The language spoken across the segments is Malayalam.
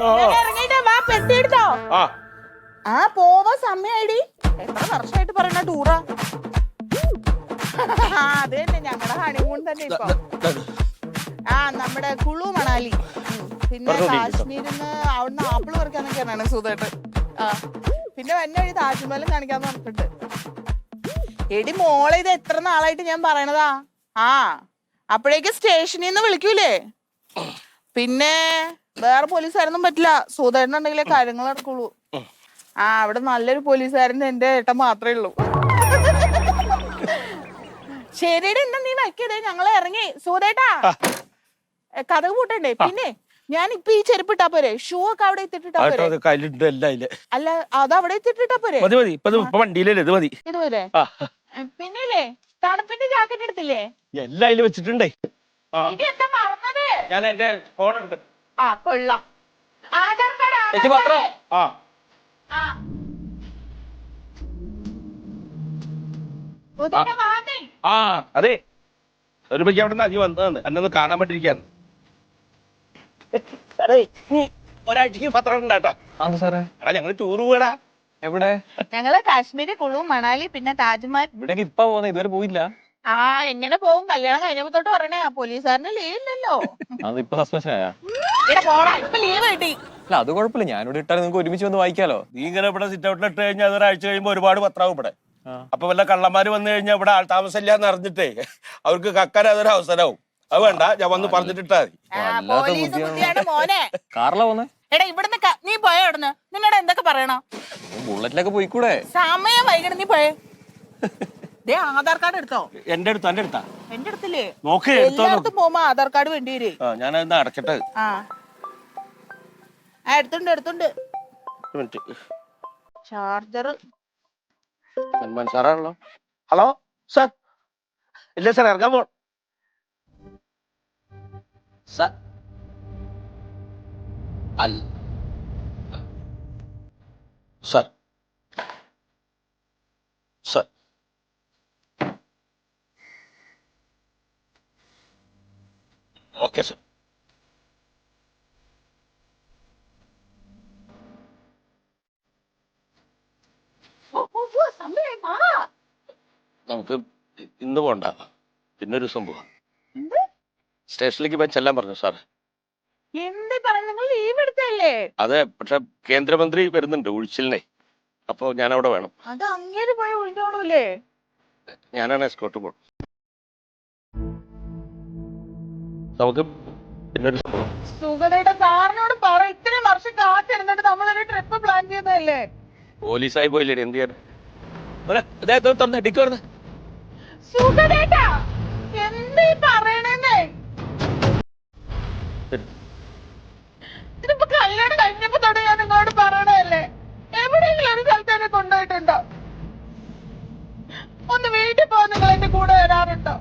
ഇറങ്ങിട്ടേ വാ, പെട്ടിയെടുത്തോ. ആ പോവാ സമയായിടി. എത്ര വർഷമായിട്ട് പറയണ ടൂറാ. അത് തന്നെ ഞങ്ങളുടെ ഹണിമൂൺ തന്നെ ഇപ്പൊ. നമ്മുടെ കുളു മണാലി, പിന്നെ കാശ്മീരിന്ന് അവിടുന്ന് ആപ്പിള് പറിക്കാന്നൊക്കെയാണ് സുഖമായിട്ട്. പിന്നെ വന്ന വഴി താജ്മഹലും കാണിക്കാന്ന് പറഞ്ഞിട്ടുണ്ട്. എടി മോളെ, ഇത് എത്ര നാളായിട്ട് ഞാൻ പറയണതാ. അപ്പോഴേക്ക് സ്റ്റേഷനിൽ നിന്ന് വിളിക്കൂലേ. പിന്നെ വേറെ പോലീസുകാരൊന്നും പറ്റില്ല, സുധേട്ടനുണ്ടെങ്കിലേ കാര്യങ്ങൾ നടക്കുള്ളൂ. അവിടെ നല്ലൊരു പോലീസുകാരൻ എന്റെ ഏട്ടൻ മാത്രമേ ഉള്ളൂ. ശരിയുടെ എന്താ നീ വയ്ക്കതേ, ഞങ്ങളെ ഇറങ്ങി. സുധേട്ടാ കഥക് പൂട്ടണ്ടേ. പിന്നെ ഞാൻ ഇപ്പൊ ഈ ചെരുപ്പിട്ടാ പോരെ, ഷൂ ഒക്കെ അവിടെ എത്തിട്ടാ പോരെ. അല്ല അത് അവിടെ എത്തിട്ടാ പോരെ. ഇതുപോലെ പിന്നല്ലേ തണുപ്പിന്റെ ജാക്കറ്റ് എടുത്തില്ലേ? എല്ലാം അതിൽ വെച്ചിട്ടുണ്ടേ. എന്താ മറന്നത്? ഞാൻ എന്റെ ഫോൺ എടുത്ത്. കൊള്ളാം. ആധാർ കാർഡ്. അതെ, ഒരു മണിക്ക് അവിടെ നിന്ന് അജി വന്നതാണ്, എന്നൊന്ന് കാണാൻ വേണ്ടിയിരിക്കാണ്. ഒരാഴ്ചക്ക് പത്രം ഉണ്ടാട്ടോ. ഞങ്ങള് ടൂർ പോടാ. എവിടെ? ഞങ്ങള് കാശ്മീര്, കുളു മണാലി, പിന്നെ താജ്മഹൽ. ഇവിടെ ഇപ്പൊ പോകുന്ന ഇതുവരെ പോയില്ല. എങ്ങനെ പോകും? കല്യാണം കഴിഞ്ഞപ്പോ തൊട്ട് പറയണേ. പോലീസുകാരന് ലീവ് ഇല്ലല്ലോ. അതിപ്പോ സസ്പെൻഷൻ ആയാ? ഇപ്പൊ ലീവ് കിട്ടി. അല്ല അത് കുഴപ്പമില്ല, ഞാനിവിടെ ഇട്ടാൽ നിങ്ങൾക്ക് ഒരുമിച്ച് വന്ന് വായിക്കാലോ. നീ ഇങ്ങനെ ഇവിടെ സിറ്റ് ഔട്ടിൽ ഇട്ട് കഴിഞ്ഞാൽ അതൊരാഴ്ച കഴിയുമ്പോ ഒരുപാട് പത്രാവും ഇവിടെ. അപ്പൊ വല്ല കള്ളന്മാര് വന്നു കഴിഞ്ഞാൽ ഇവിടെ ആൾ താമസമില്ല എന്ന് അറിഞ്ഞിട്ടേ അവർക്ക് കക്കാൻ അതൊരു അവസരവും. അത് വേണ്ട, ഞാൻ വന്ന് പറഞ്ഞിട്ടിട്ടാ മോനെ. കാറിലാ പോന്നെ? എടാ ഇവിടുന്ന് നീ പോയോ? ഇവിടുന്ന് നിന്നോട് എന്തൊക്കെ പറയണോ? ബുള്ളറ്റിലൊക്കെ പോയിക്കൂടെ? സമയം വൈകണം, നീ പോയേ. ആധാർ കാർഡ് എടുത്തോ? എന്റെ അടുത്താ. എന്റെ അടുത്തില്ലേ? നോക്ക്, എല്ലായിടത്തും പോകുമ്പോ ആധാർ കാർഡ് വേണ്ടി വരേ. ഞാനത് അടക്കട്ടെ. എടുത്തുണ്ട്. ചാർജർ സാറാണല്ലോ. Hello sir. ഇല്ല സാർ, ഇറങ്ങാൻ പോ. Sir sir sir okay sir. നമുക്ക് ഇന്ന് പോണ്ട, പിന്നൊരു ദിവസം പോവാം. സ്റ്റേഷനിലേക്ക് പോയി ചെല്ലാൻ പറഞ്ഞു സാർ. ലീവ് എടുത്തല്ലേ? അതെ, പക്ഷെ കേന്ദ്രമന്ത്രി വരുന്നുണ്ട് ഉഴിച്ചിലിനെ. അപ്പൊ ഞാൻ അവിടെ വേണം. അത് അങ്ങേര് പോയി ഒഴിഞ്ഞോളൂല്ലേ? ഞാനാണ് എസ്കോർട്ട് പോകും. നമുക്ക് പിന്നൊരു സുഖതയുടെ സാറിനോട് പറ, ഇത്രയും വർഷം കാത്തിരുന്നിട്ട് നമ്മളൊരു ട്രിപ്പ് പ്ലാൻ ചെയ്തതല്ലേ. പോലീസായി പോയില്ലേ, എന്ത് ചെയ്യാൻ? സുഖതേട്ടാ എന്തീ പറയണേ? ഇതിപ്പോ കല്യാണം കഴിഞ്ഞപ്പോ തൊട്ട് ഞാൻ നിങ്ങളോട് പറയണല്ലേ. എവിടെയെങ്കിലും ഒരു സ്ഥലത്ത് എന്നെ കൊണ്ടുപോയിട്ടുണ്ടോ? ഒന്ന് വീട്ടിൽ പോകാൻ നിങ്ങൾ എന്റെ കൂടെ വരാറുണ്ടോ?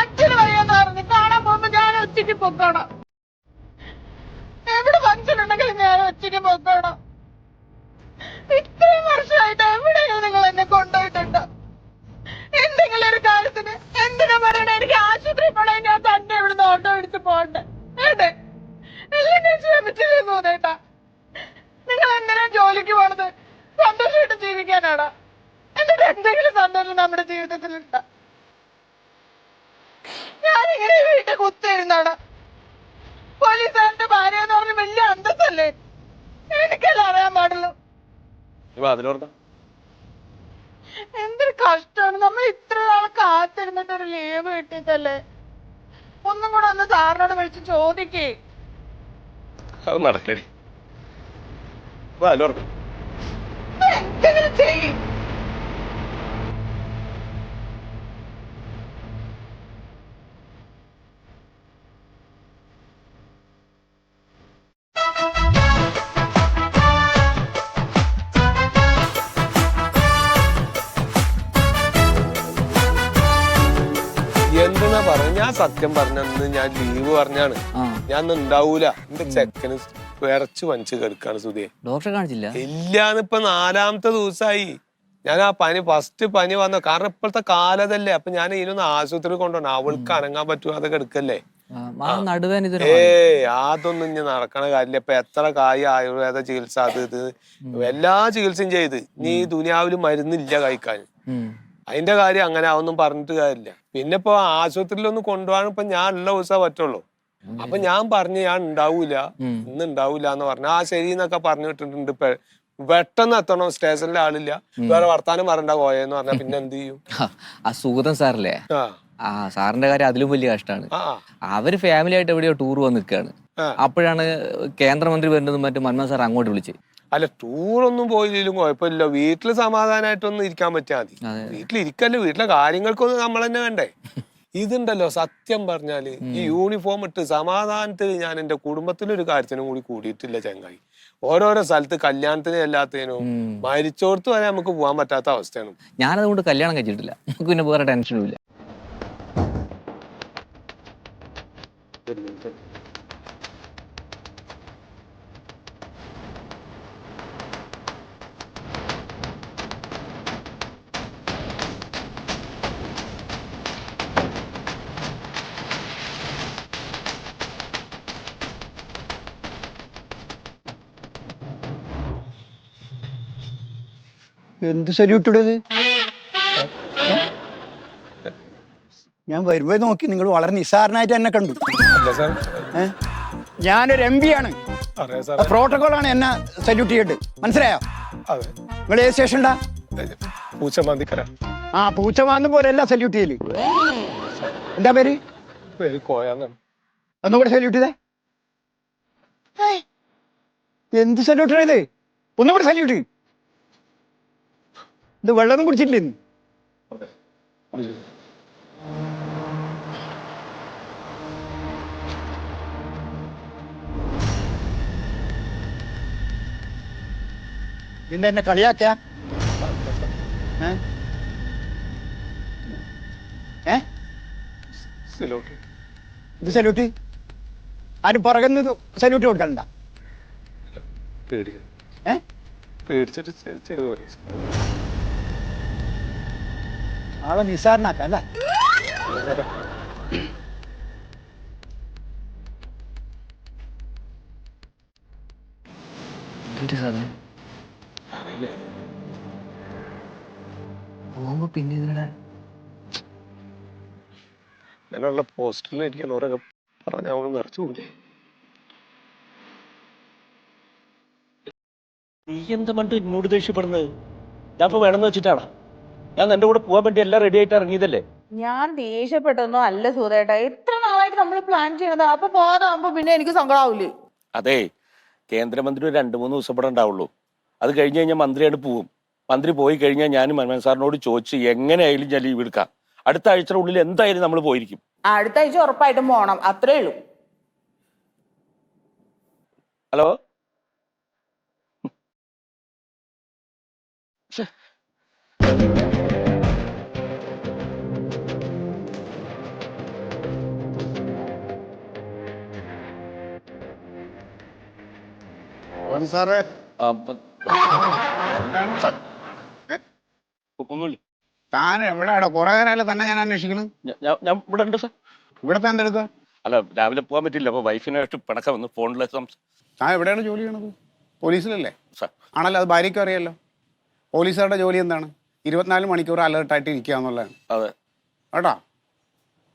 അച്ഛന് വയ്യാന്ന് പറഞ്ഞ് കാണാൻ പോകുമ്പോ ഞാൻ ഒറ്റയ്ക്ക് പൊക്കോണം. എവിടെ ഫംഗ്ഷൻ ഉണ്ടെങ്കിലും ഞാൻ ഒറ്റയ്ക്ക് പൊക്കോണം. ഇത്രയും വർഷമായിട്ട് എവിടെയെങ്കിലും നിങ്ങൾ എന്നെ കൊണ്ടുപോയിട്ടുണ്ടോ? എന്തെങ്കിലും ഒരു കാര്യത്തിന് എന്തിനാ പറയണേ? എനിക്ക് ആശുപത്രി പോണേ, ഞാൻ തന്നെ ഇവിടുന്ന് ഓട്ടോ പിടിച്ച് പോണ്ടേ? ഏട്ടെ എല്ലാം ഞാൻ ശ്രമിച്ചില്ലേ തോന്നേട്ടാ? നിങ്ങൾ എന്തിനാ ജോലിക്ക് പോണത്? സന്തോഷമായിട്ട് ജീവിക്കാനാണോ? എന്നിട്ട് എന്തെങ്കിലും സന്തോഷം നമ്മുടെ ജീവിതത്തിലുണ്ടോ? ഞാനിങ്ങനെ വീട്ടിൽ കുത്തിയിരുന്നാണ്. പോലീസുകാരന്റെ ഭാര്യ എന്ന് പറഞ്ഞ വലിയ അന്തസ്സല്ലേ? എനിക്കെല്ലാം അറിയാൻ പാടുള്ളൂ. എന്തൊരു കഷ്ടമാണ്. നമ്മൾ ഇത്ര നാൾ കാത്തിരുന്നിട്ട് ഒരു ലീവ് കിട്ടിയിട്ടല്ലേ. ഒന്നും കൂടെ ഒന്ന് സാറിനോട് വിളിച്ച് ചോദിക്കേ. അത് നടക്കേ. എന്തെങ്കിലും ചെയ്യും. എന്തെന്നാ പറയാ, ഞാൻ സത്യം പറഞ്ഞന്ന് ഞാൻ ലീവ് പറഞ്ഞാണ്. ഞാൻ ഉണ്ടാവൂല. എന്റെ ചെക്കന് വിറച്ച് വഞ്ച് കിടക്കാണ്. സുധിയെ ഡോക്ടറെ കാണിച്ചില്ല? ഇല്ലാന്നിപ്പൊ 4ാമത്തെ ദിവസമായി. ഞാൻ ആ ഫസ്റ്റ് പനി വന്ന കാരണം ഇപ്പോഴത്തെ കാലതല്ലേ. അപ്പൊ ഞാൻ ഇതിനൊന്ന് ആശുപത്രി കൊണ്ടുപോകണം. അവൾക്ക് അനങ്ങാൻ പറ്റുമോ? അതൊക്കെ എടുക്കല്ലേ. നടുവേന ഇത് അതൊന്നും ഇനി നടക്കണ കാര്യമില്ല. ഇപ്പൊ എത്ര കായ് ആയുർവേദ ചികിത്സ അത് ഇത് എല്ലാ ചികിത്സയും ചെയ്ത് നീ ദുനിയാവില് മരുന്നില്ല കഴിക്കാൻ. അതിന്റെ കാര്യം അങ്ങനെ അതൊന്നും പറഞ്ഞിട്ട് കാര്യമില്ല. പിന്നെ ഇപ്പൊ ആശുപത്രിയിലൊന്നും കൊണ്ടുപോകാൻ ഇപ്പൊ ഞാൻ ഉള്ള ദിവസം പറ്റുള്ളൂ. അപ്പൊ ഞാൻ പറഞ്ഞു ഞാൻ ഉണ്ടാവൂല, ഇന്ന് ഉണ്ടാവൂല എന്ന് പറഞ്ഞു. ആ ശരി എന്നൊക്കെ പറഞ്ഞു വിട്ടിട്ടുണ്ട്. പെട്ടെന്ന് എത്തണം, സ്റ്റേഷനിലെ ആളില്ല, വേറെ വർത്താനം പറയണ്ട പോയെന്ന് പറഞ്ഞാ പിന്നെ എന്ത് ചെയ്യും? ആ സുഗതൻ സാറല്ലേ, ആ സാറിന്റെ കാര്യം അതിലും വലിയ കഷ്ടമാണ്. അവര് ഫാമിലി ആയിട്ട് എവിടെയോ ടൂർ വന്ന് നിൽക്കുകയാണ്. അപ്പോഴാണ് കേന്ദ്രമന്ത്രി വരുന്നത് മറ്റേ മൻമോഹൻ സാർ അങ്ങോട്ട് വിളിച്ച്. അല്ല, ടൂറൊന്നും പോയില്ലെങ്കിലും കുഴപ്പമില്ല, വീട്ടില് സമാധാനമായിട്ടൊന്നും ഇരിക്കാൻ പറ്റിയാൽ മതി. വീട്ടിലിരിക്കല്ലേ, വീട്ടിലെ കാര്യങ്ങൾക്കൊന്നും നമ്മൾ തന്നെ വേണ്ടേ? ഇതുണ്ടല്ലോ സത്യം പറഞ്ഞാല് ഈ യൂണിഫോം ഇട്ട് സമാധാനത്തിൽ ഞാൻ എന്റെ കുടുംബത്തിലൊരു കാര്യത്തിനും കൂടി കൂടിയിട്ടില്ല ചങ്ങായി. ഓരോരോ സ്ഥലത്ത് കല്യാണത്തിന് എല്ലാത്തിനും മരിച്ചോടത്ത് വരെ നമുക്ക് പോകാൻ പറ്റാത്ത അവസ്ഥയാണ്. ഞാനതുകൊണ്ട് കല്യാണം കഴിച്ചിട്ടില്ല, നമുക്ക് പിന്നെ വേറെ ടെൻഷനും ഇല്ല. എന്ത് സല്യൂട്ടിടത്? ഞാൻ വരുമ്പോ നോക്കി നിങ്ങൾ വളരെ നിസ്സാരനായിട്ട് എന്നെ കണ്ടു. ഞാനൊരു MP ആണ്, പ്രോട്ടോകോളാണ് എന്നെ സല്യൂട്ട് ചെയ്തിട്ട്, മനസ്സിലായോ? നിങ്ങൾ ഏത് സ്റ്റേഷൻടാ? ആ പൂച്ചമാന്ന് പോലെയല്ല സല്യൂട്ട് ചെയ്യല്. എന്താ പേര്? ഒന്നുകൂടെ സല്യൂട്ട് ചെയ്തേ. എന്ത് സല്യൂട്ട് ചെയ്തേ? ഒന്നുകൂടെ സല്യൂട്ട്. ഇത് വെള്ളമൊന്നും കുടിച്ചിട്ടില്ലേ? പിന്നെ എന്നെ കളിയാക്ക? ഇത് സല്യൂട്ട് ആരും പുറകുന്ന സല്യൂട്ട് കൊടുക്കണ്ട. ആളെ നിസ്സാരനാക്കാം അല്ലേ? പോകുമ്പോ പിന്നെ അങ്ങനെയുള്ള പോസ്റ്ററിലിരിക്കാൻ ഓരോ പറഞ്ഞ നിറച്ചു കൂടി. നീ എന്താ പണ്ട് എന്നോട് ദേഷ്യപ്പെടുന്നത്? ഞാൻ ഇപ്പൊ വേണമെന്ന് വെച്ചിട്ടാണ് ഞാൻ എന്റെ കൂടെ പോകാൻ വേണ്ടി എല്ലാം റെഡി ആയിട്ട് ഇറങ്ങിയതല്ലേ. ഞാൻ ദേഷ്യപ്പെട്ടൊന്നും അല്ല സുധേട്ടാ, എത്ര നാളായിട്ട് നമ്മൾ പ്ലാൻ ചെയ്യണത്. അപ്പൊ പോകാതാകുമ്പോ പിന്നെ എനിക്ക് സങ്കടാവൂലേ? അതെ, കേന്ദ്രമന്ത്രി ഒരു 2-3 ദിവസം ഇവിടെ ഉണ്ടാവുള്ളൂ. അത് കഴിഞ്ഞ് കഴിഞ്ഞാൽ മന്ത്രിയായിട്ട് പോവും. മന്ത്രി പോയി കഴിഞ്ഞാൽ ഞാനും മൻമോഹൻ സാറിനോട് ചോദിച്ച് എങ്ങനെയായാലും ഞാൻ ലീവ് എടുക്കാം. അടുത്ത ആഴ്ചയുടെ ഉള്ളിൽ എന്തായാലും നമ്മൾ പോയിരിക്കും. അടുത്ത ആഴ്ച ഉറപ്പായിട്ടും പോണം, അത്രേ ഉള്ളൂ. ഹലോ, സാറേ താൻ എവിടെയാണോ? കുറെ നേരം തന്നെ ഞാൻ അന്വേഷിക്കണം. ഞാൻ ഇവിടെ ഉണ്ട് സാർ. ഇവിടെ താൻ എടുക്കുക? അല്ല, രാവിലെ പോകാൻ പറ്റില്ല, അപ്പൊ വൈഫിനായിട്ട് പിണക്കം വന്ന് ഫോണിലെ താൻ എവിടെയാണ് ജോലി ചെയ്യണത്? പോലീസിലല്ലേ? സാർ ആണല്ലോ, അത് ഭാര്യയ്ക്കും അറിയാലോ. പോലീസുകാരുടെ ജോലി എന്താണ്? 24 മണിക്കൂർ അലേർട്ടായിട്ട് ഇരിക്കുക എന്നുള്ളതാണ്. അതെ കേട്ടോ,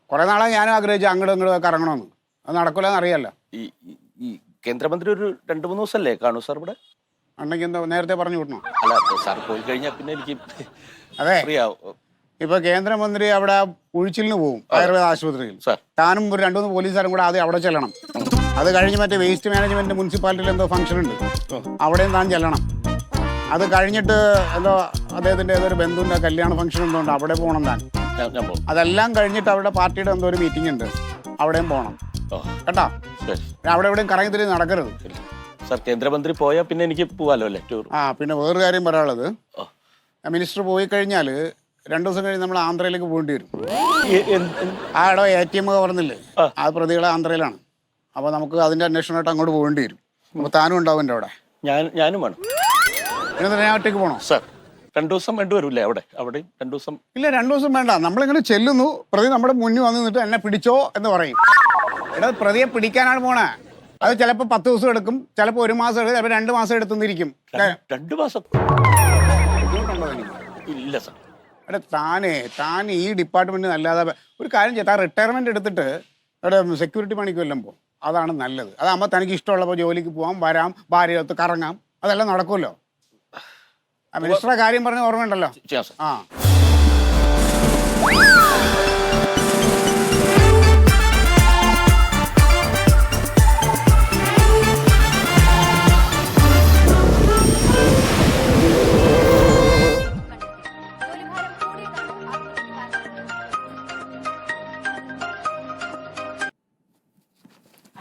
കുറെ നാളെ ഞാനും ആഗ്രഹിച്ചു അങ്ങോട്ടും ഇങ്ങോട്ടും ഒക്കെ ഇറങ്ങണമെന്ന്. അത് നടക്കൂലെന്ന് അറിയാലോ. ഈ കേന്ദ്രമന്ത്രി ഒരു 2-3 ദിവസമല്ലേ കാണൂ സാർ ഇവിടെ? ഉണ്ടെങ്കിൽ എന്താ നേരത്തെ പറഞ്ഞു വിടണോ? അല്ല, സാർ പോയി കഴിഞ്ഞാൽ പിന്നെ എനിക്ക് അതെ, ഇപ്പൊ കേന്ദ്രമന്ത്രി അവിടെ ഉഴിച്ചിലിന് പോകും ആയുർവേദ ആശുപത്രിയിൽ. താനും ഒരു 2-3 പോലീസുകാരും കൂടെ ആദ്യം അവിടെ ചെല്ലണം. അത് കഴിഞ്ഞ് മറ്റേ വേസ്റ്റ് മാനേജ്മെന്റ് മുനിസിപ്പാലിറ്റിയിൽ എന്തോ ഫംഗ്ഷൻ ഉണ്ട്, അവിടെയും താൻ ചെല്ലണം. അത് കഴിഞ്ഞിട്ട് എന്തോ അദ്ദേഹത്തിന്റെ ഏതൊരു ബന്ധുവിന്റെ കല്യാണ ഫംഗ്ഷൻ എന്തോ ഉണ്ട്, അവിടെ പോകണം താൻ. അതെല്ലാം കഴിഞ്ഞിട്ട് അവിടെ പാർട്ടിയുടെ എന്തോ ഒരു മീറ്റിംഗ് ഉണ്ട്, അവിടെയും പോകണം കേട്ടോ. അവിടെ എവിടെയും കറങ്ങി തിരിഞ്ഞ് നടക്കരുത്. സാർ, കേന്ദ്രമന്ത്രി പോയാൽ പിന്നെ എനിക്ക് പോവാലോ അല്ലേ ടൂർ? പിന്നെ വേറൊരു കാര്യം പറയാനുള്ളത്, മിനിസ്റ്റർ പോയി കഴിഞ്ഞാൽ 2 ദിവസം കഴിഞ്ഞ് നമ്മൾ ആന്ധ്രയിലേക്ക് പോകേണ്ടി വരും. ആ ഇടോ ATM പറഞ്ഞില്ലേ, ആ പ്രതികളെ ആന്ധ്രയിലാണ്. അപ്പോൾ നമുക്ക് അതിന്റെ അന്വേഷണമായിട്ട് അങ്ങോട്ട് പോകേണ്ടി വരും. അപ്പോൾ താനും ഉണ്ടാവും എൻ്റെ അവിടെ. ഞാനും വേണം. പിന്നെ ഞാൻ ഒറ്റയ്ക്ക് പോകണോ? സാർ, 2 ദിവസം വേണ്ടി വരൂല്ലേ അവിടെ 2 ദിവസം? ഇല്ല, 2 ദിവസം വേണ്ട. നമ്മളിങ്ങനെ ചെല്ലുന്നു, പ്രതി നമ്മുടെ മുന്നിൽ വന്ന് നിന്നിട്ട് എന്നെ പിടിച്ചോ എന്ന് പറയും. ഇവിടെ പ്രതിയെ പിടിക്കാനാണ് പോണേ. അത് ചിലപ്പോ 10 ദിവസം എടുക്കും, ചിലപ്പോ 1 മാസം എടുക്കും, ചിലപ്പോ 2 മാസം എടുത്തുന്നിരിക്കും. 2 മാസം ഇല്ല സാർ. എടാ താൻ ഈ ഡിപ്പാർട്ട്മെന്റിന് അല്ലാതെ ഒരു കാര്യം ചെയ്താൽ റിട്ടയർമെന്റ് എടുത്തിട്ട് ഇവിടെ സെക്യൂരിറ്റി പണിക്ക് വല്ലതും പോകും. അതാണ് നല്ലത്. അതാകുമ്പോൾ തനിക്ക് ഇഷ്ടമുള്ളപ്പോൾ ജോലിക്ക് പോകാം, വരാം, ഭാര്യത്ത് കറങ്ങാം, അതെല്ലാം നടക്കുമല്ലോ. മിനിസ്റ്ററുടെ കാര്യം പറഞ്ഞ ഓർമ്മയുണ്ടല്ലോ. ആ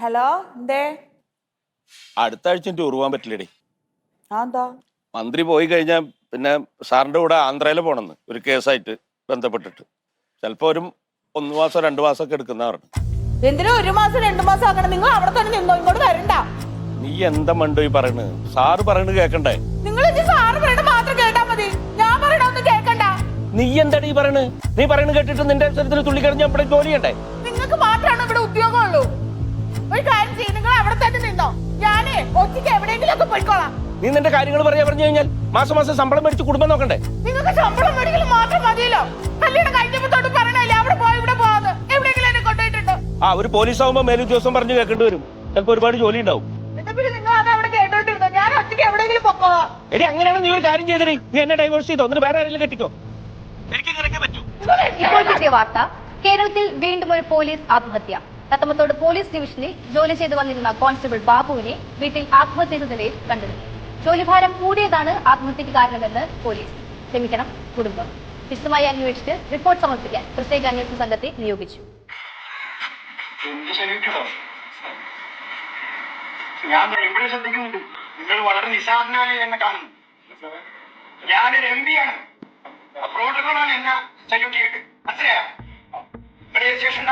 ഹലോ, എന്തേ? അടുത്ത ആഴ്ച ടൂർ പോകാൻ പറ്റില്ലേടി. എന്താ? മന്ത്രി പോയി കഴിഞ്ഞാൽ പിന്നെ സാറിന്റെ കൂടെ ആന്ധ്രയിൽ പോണെന്ന് ഒരു കേസായിട്ട് ബന്ധപ്പെട്ടിട്ട് ചിലപ്പോ ഒരു 1 മാസം 2 മാസം ഒക്കെ എടുക്കുന്ന പറഞ്ഞു. എന്തിനാ 1 മാസം 2 മാസം ആക്കണം? നിങ്ങൾ അവിടെ തന്നെ നിന്നോ, ഇങ്ങോട്ട് വരണ്ട. നീ എന്താ മണ്ടോ ഈ പറയണ്? സാറ് പറയണത് കേക്കണ്ടേ? നിങ്ങൾ സാറ് പറയണ മാത്രം കേട്ടാ മതി, ഞാൻ പറയണൊന്നും കേക്കണ്ട. നീ എന്താടി ഈ പറയണ്? നീ പറയണത് കേട്ടിട്ട് നിന്റെ അവസരത്തിൽ തുള്ളിക്കറിഞ്ഞ് നമ്മുടെ ജോലി ചെയ്യണ്ടേ? നിങ്ങൾക്ക് മാത്രമാണ് ഇവിടെ ഉദ്യോഗമുള്ളൂ. ഒരു കാര്യം ചെയ്യും, നിങ്ങൾ അവിടെ തന്നെ നിന്നോ, ഞാനേ ഒറ്റയ്ക്ക് എവിടെയെങ്കിലും ഒക്കെ പോയിക്കോളാം. നീ നിന്റെ കാര്യങ്ങൾ പറഞ്ഞു കഴിഞ്ഞാൽ മാസം മാസം മേടിച്ച് കുടുംബം നോക്കണ്ടേ? നിങ്ങൾക്ക് ശമ്പളം മേടിക്കൽ മാത്രം മതിയല്ലോ. കല്യാണം കഴിഞ്ഞപ്പോ തൊട്ട് പറയണല്ലേ അവിടെ പോയി ഇവിടെ പോവാന്ന്. എവിടെയെങ്കിലും എന്നെ കൊണ്ടുപോയിട്ടുണ്ടോ? ഒരു പോലീസ് ആവുമ്പോ മേലുദ്യോഗസ്ഥൻ പറഞ്ഞു കേൾക്കേണ്ടി വരും. ചിലപ്പോ ഒരുപാട് ജോലി ഉണ്ടാവും. നിങ്ങൾ അത് അവിടെ കേട്ടോണ്ടിരുന്നോ, ഞാൻ ഒറ്റയ്ക്ക് എവിടെയെങ്കിലും പൊക്കോളാം. എടി അങ്ങനെയാണ് നീ ഒരു കാര്യം ചെയ്തേ, നീ എന്നെ ഡൈവേഴ്സ് ചെയ്തോ, എന്നിട്ട് വേറെ ആരെങ്കിലും കെട്ടിക്കോ. എനിക്ക് ഇങ്ങനെയൊക്കെ പറ്റൂ. ഇപ്പോൾ കിട്ടിയ വാർത്ത, കേരളത്തിൽ വീണ്ടും ഒരു പോലീസ് ആത്മഹത്യ. തത്തമത്തോട് പോലീസ് ഡിവിഷനിൽ ജോലി ചെയ്തു വന്നിരുന്ന കോൺസ്റ്റബിൾ ബാബുവിനെ വീട്ടിൽ ആത്മഹത്യ ചെയ്ത നിലയിൽ കണ്ടെടുത്തു. ജോലിഭാരം കൂടിയതാണ് ആത്മഹത്യക്ക് കാരണമെന്ന് പോലീസ്, ക്ഷമിക്കണം, കുടുംബം. വിശദമായി അന്വേഷിച്ച് റിപ്പോർട്ട് സമർപ്പിക്കാൻ പ്രത്യേക അന്വേഷണ സംഘത്തെ നിയോഗിച്ചു. ഞാൻ ഇവിടെ ശ്രദ്ധിക്കുന്നുണ്ട്, നിങ്ങൾ വളരെ നിസ്സാരനായി എന്നെ കാണുന്നു. ഞാനൊരു MP ആണ്. പ്രോട്ടോകോളാണ് എന്നെ സല്യൂട്ട് ചെയ്തിട്ട് അത്രയാ ഇവിടെ ശേഷം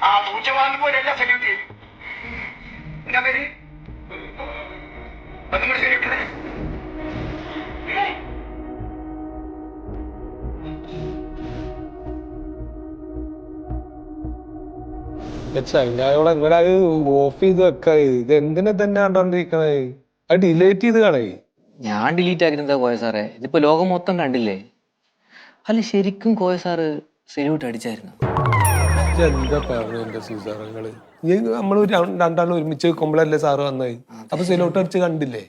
ആ പൂച്ച വാങ്ങുമ്പോഴല്ല സല്യൂട്ട് ചെയ്തു. എന്താ പേര്? ഒന്നും കൂടി സല്യൂട്ട് ചെയ്തേ. ചങ്ങായോടെ ഇവിടെ അത് ഓഫ് ചെയ്ത് വെക്ക. ഇത് എന്തിനെ തന്നെ കണ്ടോണ്ടിരിക്കണേ? അത് ഡിലേറ്റ് ചെയ്ത് കാണേ. ഞാൻ ഡിലീറ്റ് ആക്കിയിരുന്നതാ കോയ സാറേ. ഇതിപ്പോ ലോകം മൊത്തം കണ്ടില്ലേ? അല്ല ശരിക്കും കോയ സാറ് സല്യൂട്ട് അടിച്ചായിരുന്നു. എന്താ പറഞ്ഞു എന്റെ സുസാറങ്ങള്? നമ്മള് രണ്ടാളും ഒരുമിച്ച് വെക്കുമ്പോഴല്ലേ സാറ് വന്നായി. അപ്പൊ സല്യൂട്ട് അടിച്ച് കണ്ടില്ലേ?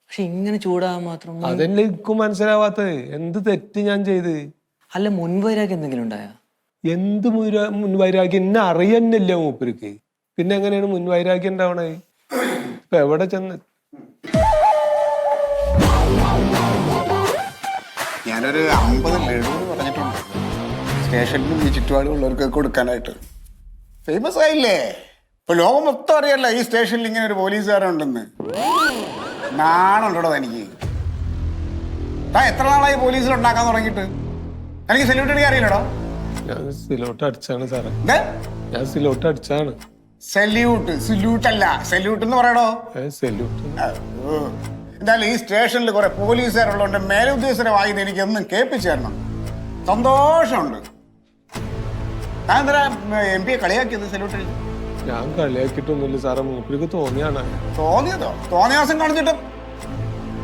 പക്ഷെ ഇങ്ങനെ ചൂടാകാൻ മാത്രം അതല്ലേ എനിക്കും മനസ്സിലാവാത്തത്. എന്ത് തെറ്റ് ഞാൻ ചെയ്ത്? അല്ല മുൻവൈരാഗ്യം എന്തെങ്കിലും ഉണ്ടായ? എന്ത് മുൻവൈരാഗ്യം? എന്നെ അറിയന്നില്ല മൂപ്പർക്ക്. പിന്നെ എങ്ങനെയാണ് മുൻവൈരാഗ്യം ഉണ്ടാവണേ? ഇപ്പൊ എവിടെ ചെന്ന് ഞാനൊരു 50 ലഡു പറഞ്ഞിട്ടുണ്ട് സ്റ്റേഷനിലും ഈ ചുറ്റുപാടുള്ളവർക്ക് കൊടുക്കാനായിട്ട്. ഫേമസ് ആയില്ലേ? ഇപ്പൊ ലോകം മൊത്തം അറിയല്ല ഈ സ്റ്റേഷനിൽ ഇങ്ങനെ ഒരു പോലീസുകാരുണ്ടെന്ന്. നാണുണ്ടോ തനിക്ക്? എത്ര നാളായി പോലീസിൽ ഉണ്ടാക്കാൻ തുടങ്ങിയിട്ട്? എനിക്ക് സല്യൂട്ട് അടിക്കാൻ അറിയില്ലടോ. ഞാൻ സിലോട്ട് അടിച്ചാണ് സാറേ. ഞാൻ സിലോട്ട് അടിച്ചാണ്. സല്യൂട്ട് അല്ല, സല്യൂട്ട് എന്ന് പറയടോ. സല്യൂട്ട്. എന്തായാലും ഈ സ്റ്റേഷനിൽ കുറെ പോലീസുകാരുള്ളതുകൊണ്ട് മേലുദ്യോഗസ്ഥരെ വായിന്ന് എനിക്ക് എന്നും കേൾപ്പിച്ചു തരണം. സന്തോഷമുണ്ട്. ഞാൻ എന്താ MP കളിയാക്കിയത് സല്യൂട്ട് അടിച്ചു? ഞാൻ കളിയാക്കിയിട്ടൊന്നുമില്ല സാറേ, മൂപ്പർക്ക് തോന്നിയാണ്. തോന്നിയതോ? തോന്നിയ ദിവസം കാണിച്ചിട്ടും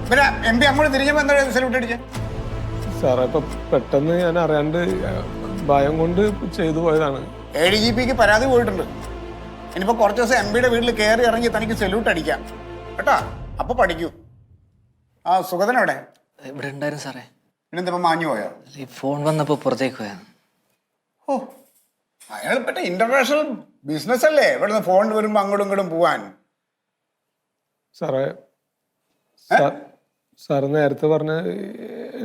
പിന്നെ MP അങ്ങോട്ട് തിരിഞ്ഞപ്പോ എന്താ സല്യൂട്ട് അടിച്ചേ? സാറേ ഇപ്പൊ പെട്ടെന്ന് ഞാൻ അറിയാണ്ട് ഭയം കൊണ്ട് ചെയ്തു പോയതാണ്. ADGPക്ക് പരാതി പോയിട്ടുണ്ട്. ഇനിയിപ്പോ കുറച്ച് ദിവസം MPയുടെ വീട്ടിൽ കയറി ഇറങ്ങി തനിക്ക് സല്യൂട്ട് അടിക്കാം കേട്ടാ. അപ്പൊ പഠിക്കൂ. ആ സുഗതൻ എവിടെ? ഇവിടെ ഉണ്ടായിരുന്നു സാറേ. ഇന്നെന്താ മാഞ്ഞു പോയോ? ഈ ഫോൺ വന്നപ്പോ പുറത്തേക്ക് പോയാ. ഓ, അയാൾ പറ്റ ഇന്റർനാഷണൽ ബിസിനസ് അല്ലേ? ഇവിടുന്ന് ഫോൺ വരുമ്പോ അങ്ങോട്ടും ഇങ്ങോട്ടും പോവാൻ. സാറേ സാറ് നേരത്തെ പറഞ്ഞ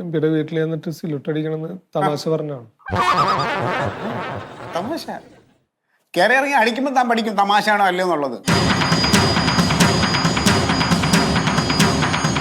MPയുടെ വീട്ടിൽ വന്നിട്ട് സിലൂട്ട് അടിക്കണമെന്ന് തമാശ പറഞ്ഞാണ്. തമാശ? കയറി ഇറങ്ങി അടിക്കുമ്പോൾ താൻ പഠിക്കും തമാശയാണോ അല്ലേ എന്നുള്ളത്.